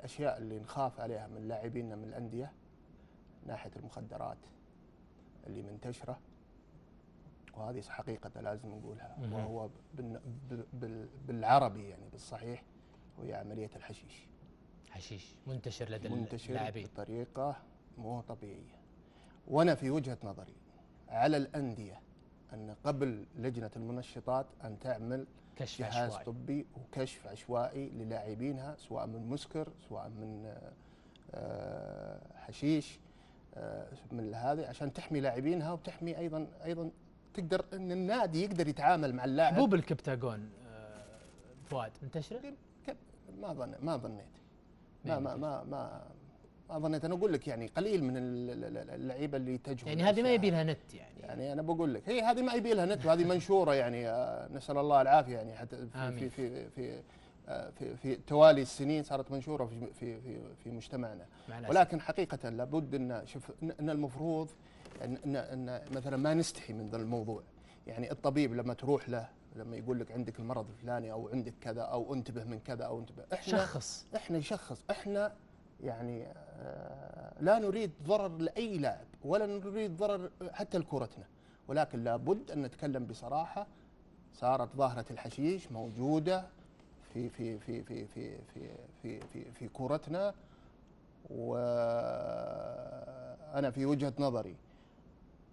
الاشياء اللي نخاف عليها من لاعبينا من الانديه ناحيه المخدرات اللي منتشره، وهذه حقيقه لازم نقولها، وهو بالعربي يعني بالصحيح وهي عمليه الحشيش. حشيش منتشر لدى اللاعبين بطريقه مو طبيعيه. وانا في وجهه نظري على الانديه ان قبل لجنه المنشطات ان تعمل كشف جهاز عشوائي طبي وكشف عشوائي للاعبينها، سواء من مسكر سواء من حشيش، من هذه، عشان تحمي لاعبينها وتحمي ايضا تقدر ان النادي يقدر يتعامل مع اللاعب. حبوب الكبتاجون فؤاد منتشره؟ ما ظنيت ما ظنيت. انا اقول لك يعني قليل من اللعيبه اللي يتجهوا، يعني هذه ما يبي لها نت يعني انا بقول لك هي هذه ما يبي لها نت، وهذه منشوره يعني نسال الله العافيه يعني حتى في في في في توالي السنين صارت منشوره في مجتمعنا. ولكن حقيقه لابد ان شوف ان المفروض ان مثلا ما نستحي من ذا الموضوع. يعني الطبيب لما تروح له لما يقول لك عندك المرض الفلاني او عندك كذا او انتبه من كذا او انتبه، احنا نشخص، احنا يعني لا نريد ضرر لاي لاعب ولا نريد ضرر حتى لكورتنا، ولكن لابد ان نتكلم بصراحه. صارت ظاهره الحشيش موجوده في في في في في في في في, في كورتنا، وانا في وجهه نظري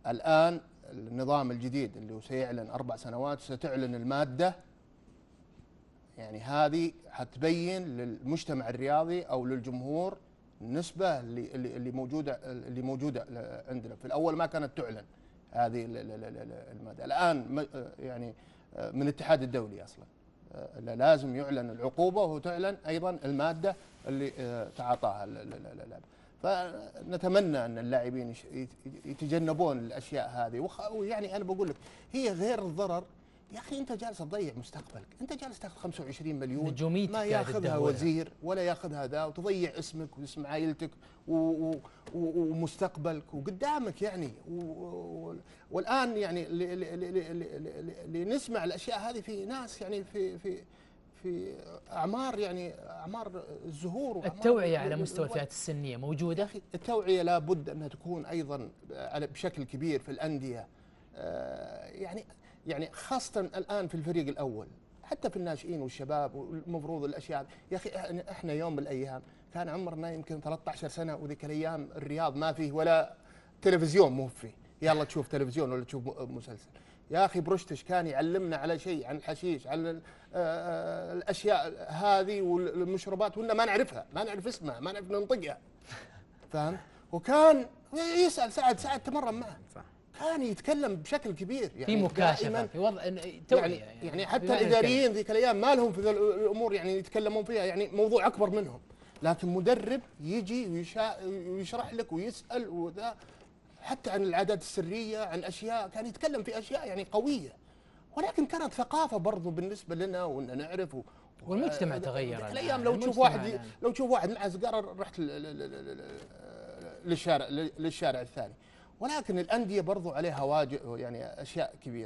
الان النظام الجديد اللي سيعلن 4 سنوات ستعلن الماده، يعني هذه حتبين للمجتمع الرياضي او للجمهور النسبه اللي موجوده عندنا. في الاول ما كانت تعلن هذه الماده، الان يعني من الاتحاد الدولي اصلا لازم يعلن العقوبه وتعلن ايضا الماده اللي تعاطاها اللاعب. فنتمنى ان اللاعبين يتجنبون الاشياء هذه. ويعني انا بقول لك هي غير الضرر، يا اخي انت جالس تضيع مستقبلك، انت جالس تاخذ 25 مليون ما ياخذها وزير ولا ياخذها ذا، وتضيع اسمك واسم عائلتك ومستقبلك وقدامك يعني. والان يعني اللي نسمع الاشياء هذه في ناس يعني في اعمار، يعني اعمار الزهور. التوعيه على مستوى الفئات السنيه موجوده؟ يا اخي التوعيه لابد انها تكون ايضا بشكل كبير في الانديه، يعني خاصة الآن في الفريق الأول، حتى في الناشئين والشباب، والمفروض الأشياء. يا أخي إحنا يوم من الأيام كان عمرنا يمكن 13 سنة، وذيك الأيام الرياض ما فيه ولا تلفزيون، مو فيه يلا تشوف تلفزيون ولا تشوف مسلسل. يا أخي برشتش كان يعلمنا على شيء عن الحشيش، عن الأشياء هذه والمشروبات، وإننا ما نعرفها، ما نعرف اسمها، ما نعرف ننطقها، فاهم؟ وكان يسأل ساعد تمرن معه، كان يتكلم بشكل كبير، يعني في مكاشفه، في وضع توعيه، يعني حتى الاداريين ذيك الايام ما لهم في الامور يعني يتكلمون فيها، يعني موضوع اكبر منهم. لكن مدرب يجي ويشرح لك ويسال وذا، حتى عن العادات السريه، عن اشياء كان يتكلم في اشياء يعني قويه، ولكن كانت ثقافه برضو بالنسبه لنا وان نعرف. والمجتمع تغير الايام. لو تشوف واحد مع سجاره رحت للشارع الثاني. ولكن الأندية برضو عليها واجب، يعني أشياء كبيرة.